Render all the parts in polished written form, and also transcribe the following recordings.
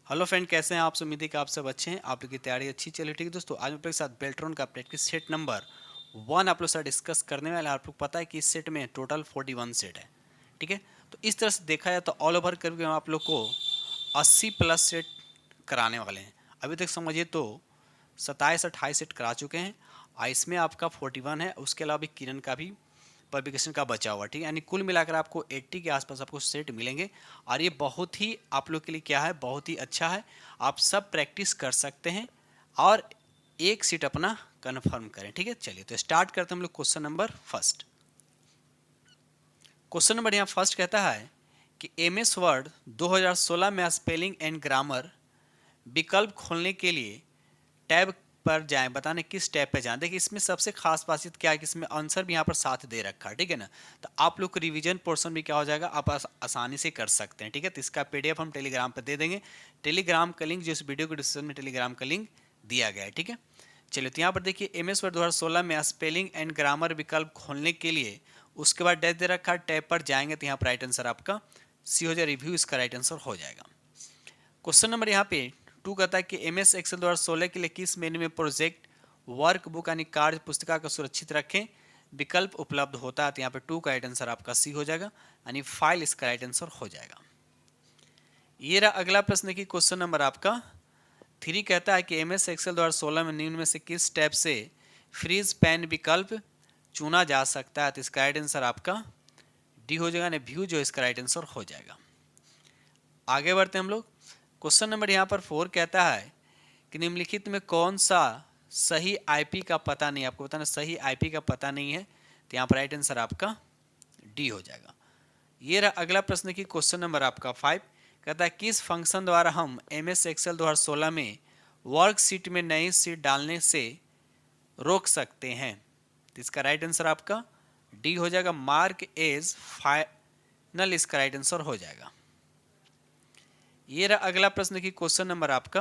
Hello friend, कैसे हैं आप? उम्मीद है कि आप सब अच्छे हैं। आप लोग की तैयारी अच्छी चल रही है। ठीक है दोस्तों, आज हम लोग के साथ बेल्ट्रॉन का प्रैक्टिस सेट नंबर 1 आप लोग से डिस्कस करने वाले हैं। आप लोग पता है कि इस सेट में टोटल 41 सेट है। ठीक है, तो इस तरह से देखा जाए तो ऑल ओवर करके हम आप लोग को 80 प्लस सेट कराने वाले हैं। अभी तक समझिए तो 27-28 सेट करा चुके हैं और इसमें आपका 41 है। उसके अलावा भी किरण का भी पब्लिकेशन का बचा हुआ। ठीक है, यानी कुल मिलाकर आपको 80 के आसपास आपको सेट मिलेंगे और ये बहुत ही आप लोग के लिए क्या है, बहुत ही अच्छा है। आप सब प्रैक्टिस कर सकते हैं और एक सीट अपना कन्फर्म करें। ठीक है, चलिए तो स्टार्ट करते हैं हम लोग question number first. Question number यहाँ फर्स्ट कहता है कि एम एस वर्ड 2016 में स्पेलिंग एंड ग्रामर विकल्प खोलने के लिए टैब पर जाएं, बताने किस टैब पे जाएं। देखिए इसमें सबसे खास बात क्या है कि इसमें आंसर भी यहाँ पर साथ दे रखा है। ठीक है ना, तो आप लोग को रिवीजन पोर्शन भी क्या हो जाएगा, आप आसानी से कर सकते हैं। ठीक है, तो इसका पीडीएफ हम टेलीग्राम पर दे देंगे। टेलीग्राम का लिंक जो इस वीडियो के डिस्क्रिप्शन में टेलीग्राम का लिंक दिया गया है। ठीक है, चलिए तो यहाँ पर देखिए एम एस वर्ड 2016 में स्पेलिंग एंड ग्रामर विकल्प खोलने के लिए उसके बाद डेट दे रखा है, टैब पर जाएंगे तो यहाँ पर राइट आंसर आपका सी हो जाए, रिव्यू इसका राइट आंसर हो जाएगा। क्वेश्चन नंबर यहाँ पे 2 कहता है कि एम एस एक्सेल 2016 के लिए किस मेन्यू में प्रोजेक्ट वर्कबुक यानी कार्य पुस्तिका को सुरक्षित रखें विकल्प उपलब्ध होता है। तो यहाँ पे 2 का राइट आंसर आपका सी हो जाएगा, यानी फाइल इसका राइट आंसर हो जाएगा। ये रहा अगला प्रश्न की क्वेश्चन नंबर आपका 3 कहता है कि एम एस एक्सेल 2016 में निम्न में से किस टैब से फ्रीज पैन विकल्प चुना जा सकता है। तो इसका राइट आंसर आपका डी हो जाएगा, व्यू जो इसका राइट आंसर हो जाएगा। आगे बढ़ते हैं हम लोग। क्वेश्चन नंबर यहाँ पर 4 कहता है कि निम्नलिखित में कौन सा सही आईपी का पता नहीं, आपको बताना सही आईपी का पता नहीं है। तो यहाँ पर राइट आंसर आपका डी हो जाएगा। ये रहा अगला प्रश्न की क्वेश्चन नंबर आपका 5 कहता है किस फंक्शन द्वारा हम एम एस एक्सेल 2016 में वर्कशीट में नई सीट डालने से रोक सकते हैं। तो इसका राइट आंसर आपका डी हो जाएगा, मार्क एज फाइनल इसका राइट आंसर हो जाएगा। ये रहा अगला प्रश्न की क्वेश्चन नंबर आपका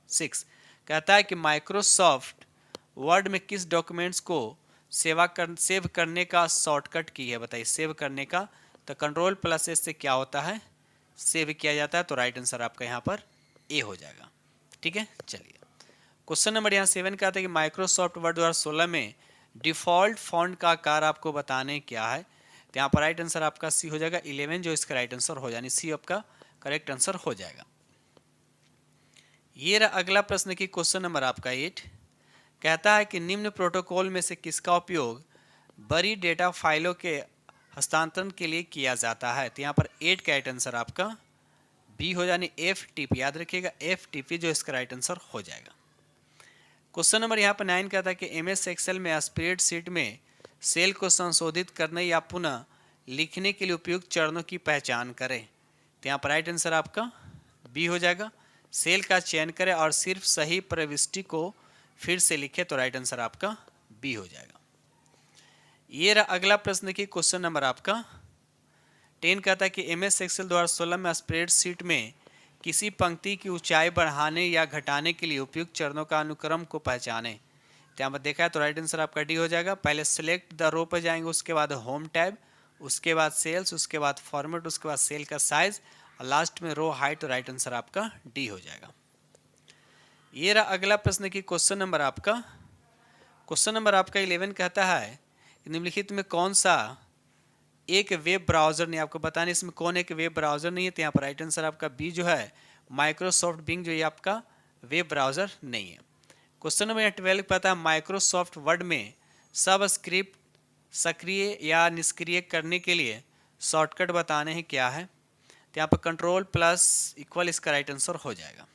6 कहता है कि माइक्रोसॉफ्ट वर्ड में किस डॉक्यूमेंट्स को सेव करने का शॉर्टकट की है। बताइए सेव करने का, तो कंट्रोल+S से क्या होता है, सेव किया जाता है। तो राइट आंसर आपका यहाँ पर ए हो जाएगा। ठीक है, चलिए क्वेश्चन नंबर यहाँ 7 कहता है कि माइक्रोसॉफ्ट वर्ड 2016 में डिफॉल्ट फॉन्ट का आकार आपको बताने क्या है। तो यहाँ पर राइट आंसर आपका सी हो जाएगा, 11 जो इसका राइट आंसर हो जाए, सी आपका करेक्ट आंसर हो जाएगा। ये रहा अगला प्रश्न की क्वेश्चन नंबर आपका 8 कहता है कि निम्न प्रोटोकॉल में से किसका उपयोग बड़ी डेटा फाइलों के हस्तांतरण के लिए किया जाता है। तो यहाँ पर 8 का राइट आंसर आपका बी हो जाए, FTP। याद रखिएगा FTP जो इसका राइट आंसर हो जाएगा। क्वेश्चन नंबर यहाँ पर 9 कहता है कि एम एस एक्सेल में स्प्रेडशीट में सेल को संशोधित करने या पुनः लिखने के लिए उपयुक्त चरणों की पहचान करें। तो यहाँ पर राइट आंसर आपका बी हो जाएगा, सेल का चयन करें और सिर्फ सही प्रविष्टि को फिर से लिखें। तो राइट आंसर आपका बी हो जाएगा। ये रहा अगला प्रश्न की क्वेश्चन नंबर आपका 10 कहता है कि एम एस एक्सेल 2016 में स्प्रेडशीट में किसी पंक्ति की ऊंचाई बढ़ाने या घटाने के लिए उपयुक्त चरणों का अनुक्रम को पहचानें। तो यहाँ पर देखा है तो राइट आंसर आपका डी हो जाएगा। पहले सिलेक्ट द रो पर जाएंगे, उसके बाद होम टैब, उसके बाद सेल्स, उसके बाद फॉर्मेट, उसके बाद सेल का साइज और लास्ट में रो हाइट। तो राइट आंसर आपका डी हो जाएगा। ये रहा अगला प्रश्न की क्वेश्चन नंबर आपका 11 कहता है कि निम्नलिखित में कौन सा एक वेब ब्राउजर नहीं, आपको बताने इसमें कौन एक वेब ब्राउजर नहीं है। तो यहाँ पर राइट आंसर आपका बी जो है, माइक्रोसॉफ्ट बिंग जो ये आपका वेब ब्राउजर नहीं है। क्वेश्चन नंबर 12 पता है माइक्रोसॉफ्ट वर्ड में सब स्क्रिप्ट सक्रिय या निष्क्रिय करने के लिए शॉर्टकट बताने हैं क्या है। तो यहाँ पर कंट्रोल+= इसका राइट आंसर हो जाएगा।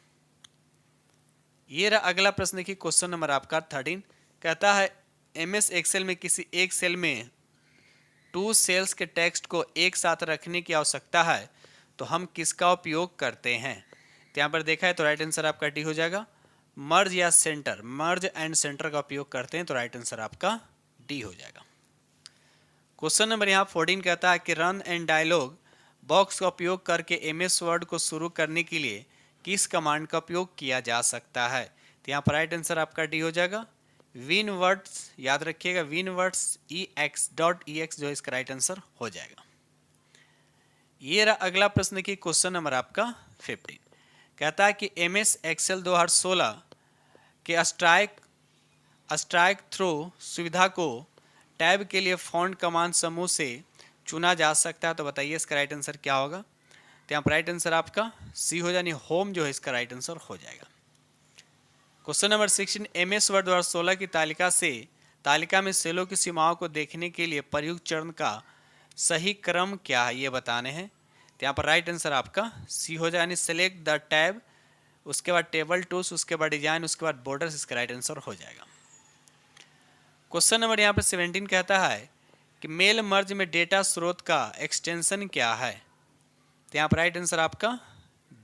ये रहा अगला प्रश्न की क्वेश्चन नंबर आपका 13 कहता है एम एस एक्सेल में किसी एक सेल में 2 सेल्स के टेक्स्ट को एक साथ रखने की आवश्यकता है तो हम किसका उपयोग करते हैं। तो यहाँ पर देखा है तो राइट आंसर आपका डी हो जाएगा, मर्ज या सेंटर, मर्ज एंड सेंटर का उपयोग करते हैं। तो राइट आंसर आपका डी हो जाएगा। क्वेश्चन नंबर यहाँ 14 कहता है कि रन एंड डायलॉग बॉक्स का उपयोग करके एम एस वर्ड को शुरू करने के लिए किस कमांड का उपयोग किया जा सकता है। तो यहाँ पर राइट आंसर आपका डी हो जाएगा, विनवर्ड्स। याद रखिएगा विनवर्ड्स ex.ex जो इसका राइट आंसर हो जाएगा। ये रहा अगला प्रश्न की क्वेश्चन नंबर आपका 15 कहता है कि एम एस एक्सेल 2016 के स्ट्राइक थ्रू सुविधा को टैब के लिए फॉन्ट कमांड समूह से चुना जा सकता है। तो बताइए इसका राइट आंसर क्या होगा। तो यहाँ पर राइट आंसर आपका सी हो जाए, होम जो है इसका राइट आंसर हो जाएगा। Question number 16, M S word 2016 की तालिका में सेलों की सीमाओं को देखने के लिए प्रयुक्त चरण का सही क्रम क्या है, ये बताने हैं। तो यहाँ पर राइट आंसर आपका सी हो जाए, यानी सेलेक्ट द टैब, उसके बाद टेबल टूल्स, उसके बाद डिजाइन, उसके बाद बॉर्डर्स, इसका राइट आंसर हो जाएगा। क्वेश्चन नंबर यहाँ पे 17 कहता है कि मेल मर्ज में डेटा स्रोत का एक्सटेंशन क्या है। तो यहाँ पर राइट आंसर आपका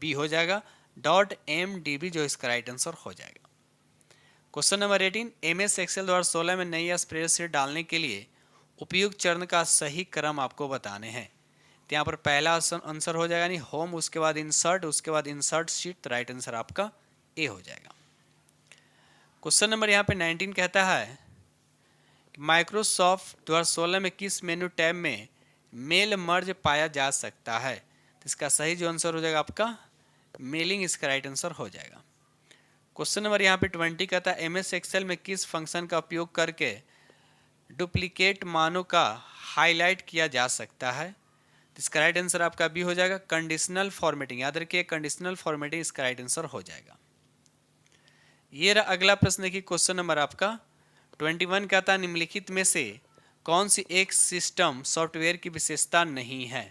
बी हो जाएगा, .mdb जो इसका राइट आंसर हो जाएगा। Question number 18, M S Excel 2016 में नई स्प्रेडशीट डालने के लिए उपयुक्त चरण का सही क्रम आपको बताने हैं। तो यहाँ पर पहला आंसर हो जाएगा, यानी होम, उसके बाद इंसर्ट, उसके बाद इंसर्ट शीट, तो राइट आंसर आपका ए हो जाएगा। क्वेश्चन नंबर यहाँ पे 19 कहता है माइक्रोसॉफ्ट 2016 में किस मेनू टैब में मेल मर्ज पाया जा सकता है। तो इसका सही जो आंसर हो जाएगा आपका मेलिंग, इसका राइट आंसर हो जाएगा। क्वेश्चन नंबर यहाँ पे 20 कहता है एम एस एक्सेल में किस फंक्शन का उपयोग करके डुप्लीकेट मानों का हाईलाइट किया जा सकता है। तो इसका राइट आंसर आपका बी हो जाएगा, कंडीशनल फॉर्मेटिंग। याद रखिए कंडीशनल फॉर्मेटिंग इसका राइट आंसर हो जाएगा। ये रहा अगला प्रश्न देखिए, क्वेश्चन नंबर आपका 21 कहता है निम्नलिखित में से कौन सी एक सिस्टम सॉफ्टवेयर की विशेषता नहीं है।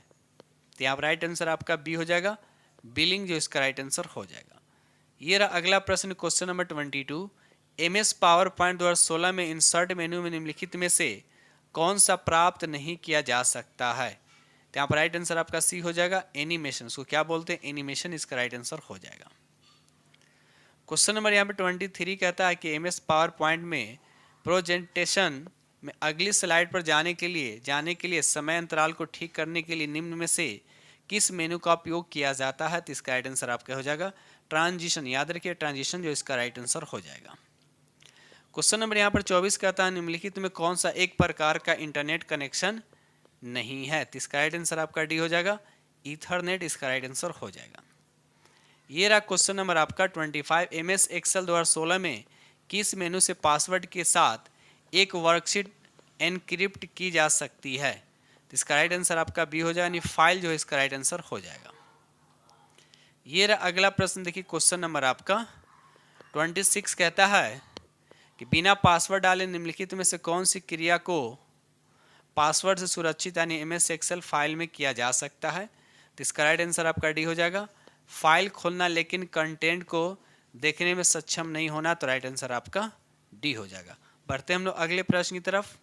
तो यहाँ राइट आंसर आपका बी हो जाएगा, बिलिंग जो इसका राइट आंसर हो जाएगा। ये रहा अगला प्रश्न question number 22, M S PowerPoint 2016 में इंसर्ट मेन्यू में निम्नलिखित में से कौन सा प्राप्त नहीं किया जा सकता है। तो यहाँ पर राइट आंसर आपका सी हो जाएगा, एनिमेशन। उसको क्या बोलते हैं, एनिमेशन, इसका राइट आंसर हो जाएगा। क्वेश्चन नंबर यहाँ पे 23 कहता है कि एम एस पावर पॉइंट में प्रेजेंटेशन में अगली स्लाइड पर जाने के लिए समय अंतराल को ठीक करने के लिए निम्न में से किस मेनू का उपयोग किया जाता है। तो इसका राइट आंसर आपका हो जाएगा ट्रांजिशन। याद रखिए ट्रांजिशन जो इसका राइट आंसर हो जाएगा। क्वेश्चन नंबर यहाँ पर 24 कहता है निम्नलिखित में कौन सा एक प्रकार का इंटरनेट कनेक्शन नहीं है। तो इसका राइट आंसर आपका डी हो जाएगा, ईथरनेट, इसका राइट आंसर हो जाएगा। ये रहा क्वेश्चन नंबर आपका 25, एम एस एक्सेल 2016 में किस मेनू से पासवर्ड के साथ एक वर्कशीट एनक्रिप्ट की जा सकती है। तो इसका राइट आंसर आपका बी हो जाएगा, यानी फाइल जो है इसका राइट आंसर हो जाएगा। ये रहा अगला प्रश्न देखिए, क्वेश्चन नंबर आपका 26 कहता है कि बिना पासवर्ड डाले निम्नलिखित में से कौन सी क्रिया को पासवर्ड से सुरक्षित यानी एम एस एक्सेल फाइल में किया जा सकता है। तो इसका राइट आंसर आपका डी हो जाएगा, फाइल खोलना लेकिन कंटेंट को देखने में सक्षम नहीं होना। तो राइट आंसर आपका डी हो जाएगा। बढ़ते हम लोग अगले प्रश्न की तरफ।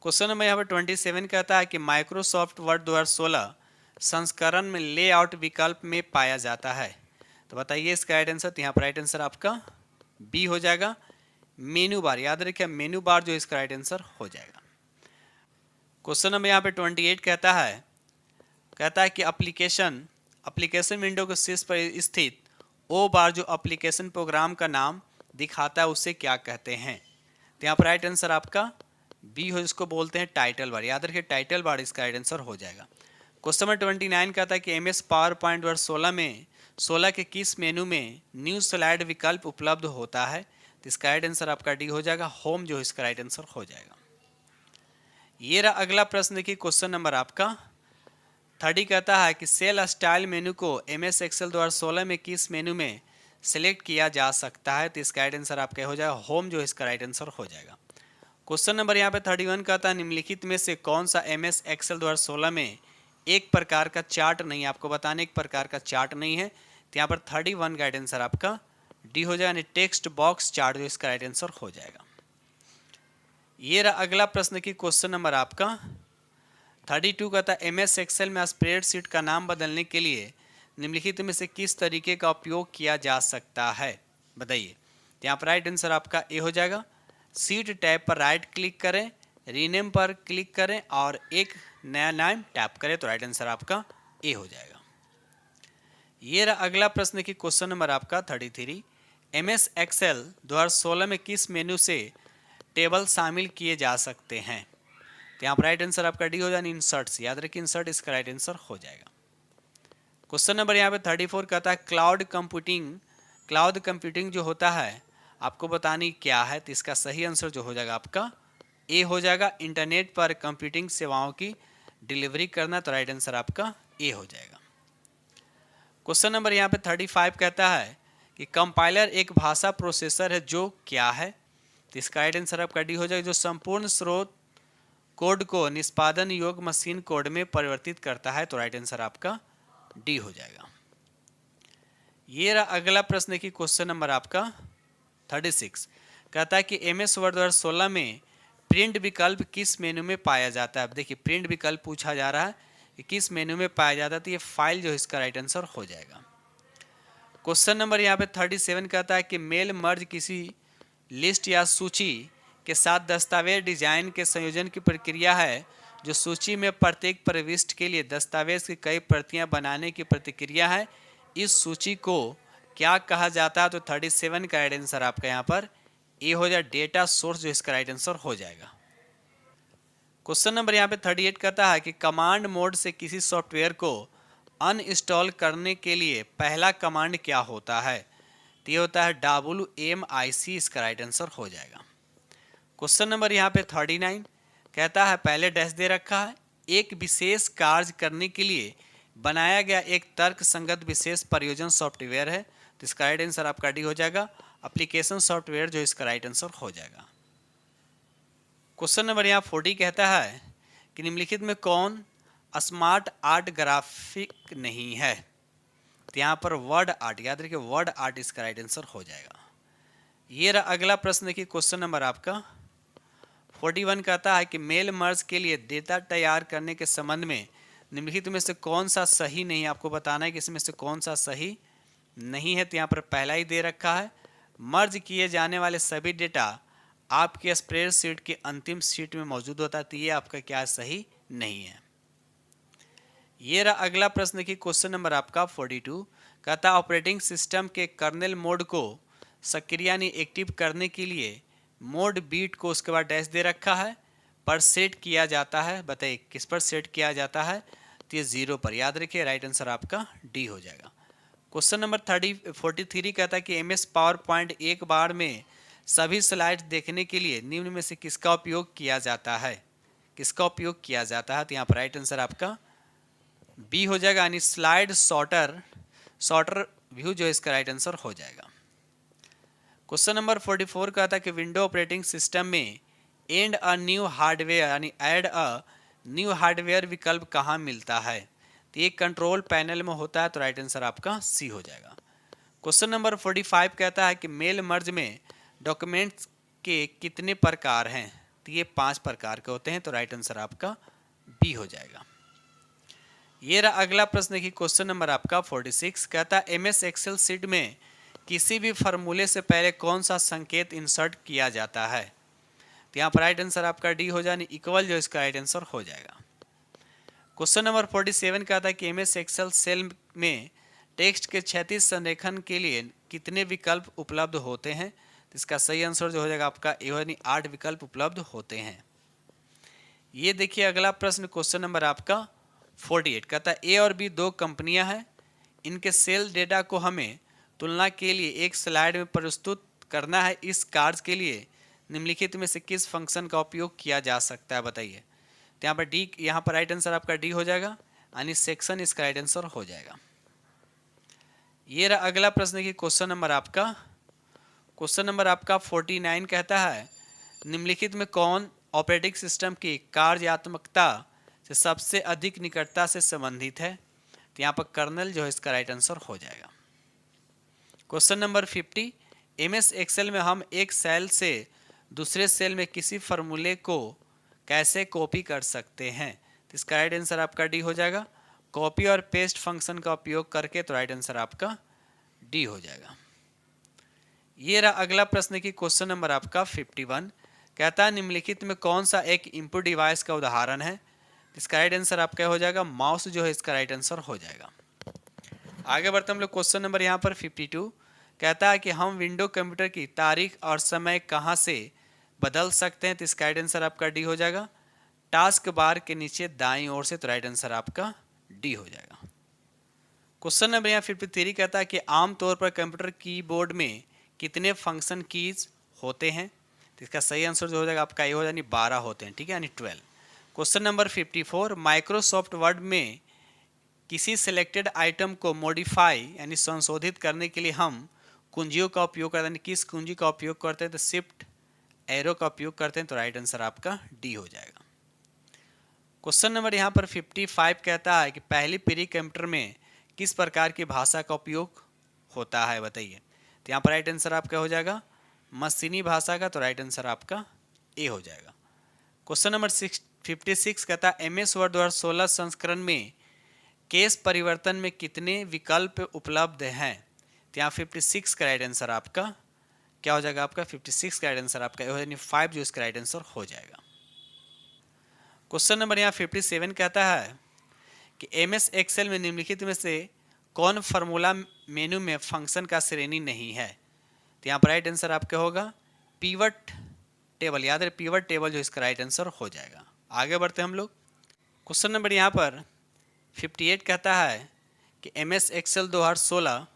क्वेश्चन नंबर यहाँ पर 27 कहता है कि माइक्रोसॉफ्ट वर्ड 2016 संस्करण में लेआउट विकल्प में पाया जाता है। तो बताइए इसका राइट आंसर। तो यहाँ पर राइट आंसर आपका बी हो जाएगा, मेनू बार। याद रखिए मेनू बार जो इसका राइट आंसर हो जाएगा। क्वेश्चन नंबर यहाँ पे 28 कहता है कि एप्लीकेशन विंडो के शीर्ष पर स्थित ओ बार जो एप्लीकेशन प्रोग्राम का नाम दिखाता है उसे क्या कहते हैं। तो यहाँ पर राइट आंसर आपका बी हो, जिसको बोलते हैं टाइटल बार। याद रखिए टाइटल बार इसका राइट आंसर हो जाएगा। क्वेश्चन नंबर 29 कहता है कि एम एस पावर पॉइंट वर्ष 16 के किस मेनू में न्यू स्लाइड विकल्प उपलब्ध होता है। तो इसका राइट आंसर आपका डी हो जाएगा, होम जो इसका राइट आंसर हो जाएगा। ये रहा अगला प्रश्न देखिए, क्वेश्चन नंबर आपका 30 कहता है कि सेल स्टाइल मेनू को एम एस एक्सेल 2016 में किस मेनू में सिलेक्ट किया जा सकता है। तो इसका राइट आंसर आपका हो जाएगा, होम जो इसका राइट आंसर हो जाएगा। क्वेश्चन नंबर यहाँ पे 31 कहता है निम्नलिखित में से कौन सा एम एस एक्सेल 2016 में एक प्रकार का चार्ट नहीं, आपको बताने एक प्रकार का चार्ट नहीं है। तो यहाँ पर 31 का राइट आंसर आपका डी हो जाएगा, टेक्स्ट बॉक्स चार्ट जो इसका राइट आंसर हो जाएगा। ये रहा अगला प्रश्न की क्वेश्चन नंबर आपका 32 कहता है एम एस एक्सेल में स्प्रेडशीट का नाम बदलने के लिए निम्नलिखित में से किस तरीके का उपयोग किया जा सकता है, बताइए। तो यहाँ पर राइट आंसर आपका ए हो जाएगा, सीट टैब पर राइट क्लिक करें, रीनेम पर क्लिक करें और एक नया नाम टैप करें। तो राइट आंसर आपका ए हो जाएगा। ये रहा अगला प्रश्न की क्वेश्चन नंबर आपका 33, एम एस एक्सेल 2016 में किस मेनू से टेबल शामिल किए जा सकते हैं। तो यहाँ पर राइट आंसर आपका डी हो जाए, इंसर्ट से। याद रखिए इंसर्ट इसका राइट आंसर हो जाएगा। क्वेश्चन नंबर यहाँ पे 34 कहता है क्लाउड कंप्यूटिंग। क्लाउड कंप्यूटिंग जो होता है आपको बतानी क्या है, तो इसका सही आंसर जो हो जाएगा आपका ए हो जाएगा। इंटरनेट पर कंप्यूटिंग सेवाओं की डिलीवरी करना, तो राइट आंसर आपका ए हो जाएगा। क्वेश्चन नंबर यहाँ पे 35 कहता है कि कंपाइलर एक भाषा प्रोसेसर है जो क्या है, तो इसका राइट आंसर आपका डी हो जाएगा, जो संपूर्ण स्रोत कोड को निष्पादन योग्य मशीन कोड में परिवर्तित करता है, तो राइट आंसर आपका डी हो जाएगा। ये रहा अगला प्रश्न की क्वेश्चन नंबर आपका 36 कहता है कि MS वर्ड 2016 में प्रिंट विकल्प किस मेनू में पाया जाता है। अब देखिए प्रिंट विकल्प पूछा जा रहा है कि किस मेनू में पाया जाता है, तो ये फाइल जो है इसका राइट आंसर हो जाएगा। क्वेश्चन नंबर यहाँ पे 37 कहता है कि मेल मर्ज किसी लिस्ट या सूची के साथ दस्तावेज डिजाइन के संयोजन की प्रक्रिया है जो सूची में प्रत्येक प्रविष्टि के लिए दस्तावेज की कई प्रतियां बनाने की प्रतिक्रिया है। इस सूची को क्या कहा जाता है, तो 37 का राइट आंसर आपका यहाँ पर ए हो जाए, डेटा सोर्स जो इसका राइट आंसर हो जाएगा। क्वेश्चन नंबर यहाँ पे 38 कहता है कि कमांड मोड से किसी सॉफ्टवेयर को अनइंस्टॉल करने के लिए पहला कमांड क्या होता है, तो ये होता है WMIC, इसका राइट आंसर हो जाएगा। क्वेश्चन नंबर यहाँ पे 39 कहता है पहले डैश दे रखा है, एक विशेष कार्य करने के लिए बनाया गया एक तर्क संगत विशेष प्रयोजन सॉफ्टवेयर है, तो इसका राइट आंसर आपका डी हो जाएगा, एप्लीकेशन सॉफ्टवेयर जो इसका राइट आंसर हो जाएगा। क्वेश्चन नंबर यहाँ 40 कहता है कि निम्नलिखित में कौन स्मार्ट आर्ट ग्राफिक नहीं है, तो यहाँ पर वर्ड आर्ट, याद रखिए वर्ड आर्ट इसका राइट आंसर हो जाएगा। ये रहा अगला प्रश्न की क्वेश्चन नंबर आपका 41 कहता है कि मेल मर्ज के लिए डेटा तैयार करने के संबंध में निम्नलिखित में से कौन सा सही नहीं है, आपको बताना है कि इसमें से कौन सा सही नहीं है, तो यहाँ पर पहला ही दे रखा है, मर्ज किए जाने वाले सभी डेटा आपके स्प्रेडशीट की अंतिम शीट में मौजूद होता है, तो ये आपका क्या सही नहीं है। ये रहा अगला प्रश्न की क्वेश्चन नंबर आपका 42 कहता है ऑपरेटिंग सिस्टम के कर्नेल मोड को सक्रिय यानी एक्टिव करने के लिए मोड बीट को उसके बाद डैश दे रखा है पर सेट किया जाता है, बताइए किस पर सेट किया जाता है, तो ये 0 पर, याद रखिए राइट आंसर आपका डी हो जाएगा। क्वेश्चन नंबर 43 कहता है कि MS पावर पॉइंट एक बार में सभी स्लाइड्स देखने के लिए निम्न में से किसका उपयोग किया जाता है, किसका उपयोग किया जाता है, तो यहाँ पर राइट आंसर आपका बी हो जाएगा, यानी स्लाइड शॉर्टर व्यू जो इसका राइट आंसर हो जाएगा। क्वेश्चन नंबर 44 का था कि विंडो ऑपरेटिंग सिस्टम में एंड अ न्यू हार्डवेयर यानी ऐड अ न्यू हार्डवेयर विकल्प कहाँ मिलता है, तो ये कंट्रोल पैनल में होता है, तो राइट आंसर आपका सी हो जाएगा। क्वेश्चन नंबर 45 कहता है कि मेल मर्ज में डॉक्यूमेंट्स के कितने प्रकार हैं, तो ये 5 प्रकार के होते हैं, तो राइट आंसर आपका बी हो जाएगा। ये रहा अगला प्रश्न की क्वेश्चन नंबर आपका 46 कहता है MS एक्सेल शीट में किसी भी फार्मूले से पहले कौन सा संकेत इंसर्ट किया जाता है, तो यहाँ पर राइट आंसर आपका डी हो जाए, इक्वल जो इसका राइट आंसर हो जाएगा। क्वेश्चन नंबर 47 कहता है कि MS एक्सेल सेल में टेक्स्ट के क्षैतिज संरेखन के लिए कितने विकल्प उपलब्ध होते हैं, तो इसका सही आंसर जो हो जाएगा आपका ए, यानी 8 विकल्प उपलब्ध होते हैं। ये देखिए अगला प्रश्न क्वेश्चन नंबर आपका 48 कहता है ए और बी दो कंपनियां हैं, इनके सेल डेटा को हमें तुलना के लिए एक स्लाइड में प्रस्तुत करना है, इस कार्य के लिए निम्नलिखित में से किस फंक्शन का उपयोग किया जा सकता है, बताइए, तो यहाँ पर डी, यहाँ पर राइट आंसर आपका डी हो जाएगा, यानी सेक्शन इसका राइट आंसर हो जाएगा। ये रहा अगला प्रश्न की क्वेश्चन नंबर आपका 49 कहता है निम्नलिखित में कौन ऑपरेटिंग सिस्टम की कार्यात्मकता से सबसे अधिक निकटता से संबंधित है, तो यहाँ पर कर्नल जो है इसका राइट आंसर हो जाएगा। क्वेश्चन नंबर 50 MS एक्सेल में हम एक सेल से दूसरे सेल में किसी फार्मूले को कैसे कॉपी कर सकते हैं, तो इसका राइट आंसर आपका डी हो जाएगा, कॉपी और पेस्ट फंक्शन का उपयोग करके, तो राइट आंसर आपका डी हो जाएगा। ये रहा अगला प्रश्न की क्वेश्चन नंबर आपका 51 कहता है निम्नलिखित में कौन सा एक इनपुट डिवाइस का उदाहरण है, इसका राइट आंसर आपका हो जाएगा माउस जो है इसका राइट आंसर हो जाएगा। आगे बढ़ते हम लोग क्वेश्चन नंबर यहाँ पर 52 कहता है कि हम विंडो कंप्यूटर की तारीख और समय कहाँ से बदल सकते हैं, तो इसका राइट आंसर आपका डी हो जाएगा, टास्क बार के नीचे दाईं ओर से, तो राइट आंसर आपका डी हो जाएगा। क्वेश्चन नंबर यहाँ 53 कहता है कि आमतौर पर कंप्यूटर कीबोर्ड में कितने फंक्शन कीज होते हैं। तो इसका सही आंसर जो हो जाएगा आपका ये हो जाएगा 12 होते हैं, ठीक है, यानी 12। क्वेश्चन नंबर 54, माइक्रोसॉफ्ट वर्ड में किसी सिलेक्टेड आइटम को मॉडिफाई यानी संशोधित करने के लिए हम कुंजियों का उपयोग करते हैं। किस कुंजी का उपयोग करते हैं? तो शिफ्ट एरो का उपयोग करते हैं। तो राइट आंसर आपका डी हो जाएगा। क्वेश्चन नंबर यहाँ पर 55 कहता है कि पहली पीढ़ी कंप्यूटर में किस प्रकार की भाषा का उपयोग होता है, बताइए। तो यहाँ पर राइट आंसर आपका हो जाएगा मशीनी भाषा का। तो राइट आंसर आपका ए हो जाएगा। क्वेश्चन नंबर 56 कहता है MS वर्ड 2016 संस्करण में केस परिवर्तन में कितने विकल्प उपलब्ध हैं। तो यहाँ 56 का राइट आंसर आपका क्या हो जाएगा? आपका 56 का राइट आंसर आपका यानी 5 जो इसका राइट आंसर हो जाएगा। क्वेश्चन नंबर यहाँ 57 कहता है कि MS एक्सेल में निम्नलिखित में से कौन फार्मूला मेनू में फंक्शन का श्रेणी नहीं है। तो यहाँ पर राइट आंसर आपका होगा पिवट टेबल। याद रहे पिवट टेबल जो इसका राइट आंसर हो जाएगा। आगे बढ़ते हैं हम लोग। क्वेश्चन नंबर यहाँ पर 58 कहता है कि MS एक्सेल 2016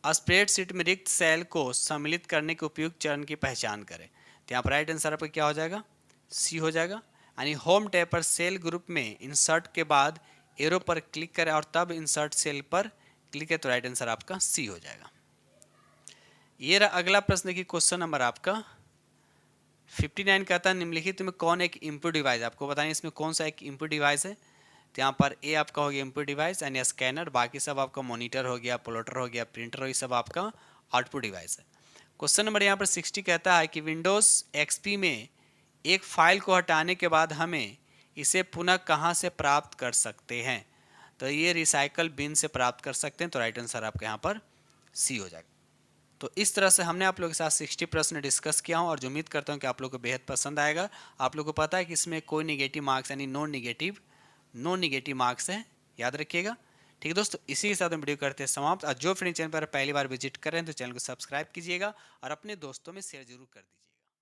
स्प्रेडशीट में रिक्त सेल को सम्मिलित करने के उपयुक्त चरण की पहचान करें। तो यहाँ पर राइट आंसर आपका क्या हो जाएगा? सी हो जाएगा। यानी होम टैब पर सेल ग्रुप में इंसर्ट के बाद एरो पर क्लिक करें और तब इंसर्ट सेल पर क्लिक करें। तो राइट आंसर आपका सी हो जाएगा। ये रहा अगला प्रश्न की क्वेश्चन नंबर आपका 59 कहता है निम्नलिखित में कौन एक इनपुट डिवाइस, आपको बताएं इसमें कौन सा एक इनपुट डिवाइस है। तो यहाँ पर ए आपका हो गया इनपुट डिवाइस यानी स्कैनर, बाकी सब आपका मॉनिटर हो गया, प्लॉटर हो गया, प्रिंटर हो गया, सब आपका आउटपुट डिवाइस है। क्वेश्चन नंबर यहाँ पर 60 कहता है कि विंडोज़ XP में एक फाइल को हटाने के बाद हमें इसे पुनः कहाँ से प्राप्त कर सकते हैं। तो ये रिसाइकल बिन से प्राप्त कर सकते हैं। तो राइट आंसर आपका यहाँ पर सी हो जाएगा। तो इस तरह से हमने आप लोगों के साथ 60 प्रश्न डिस्कस किया हूँ और जो उम्मीद करता हूँ कि आप लोगों को बेहद पसंद आएगा। आप लोगों को पता है कि इसमें कोई निगेटिव मार्क्स यानी नो निगेटिव मार्क्स है, याद रखिएगा। ठीक है दोस्तों, इसी के साथ हम वीडियो करते हैं समाप्त। और जो फ्रेंड चैनल पर पहली बार विजिट कर रहे हैं तो चैनल को सब्सक्राइब कीजिएगा और अपने दोस्तों में शेयर जरूर कर दीजिए।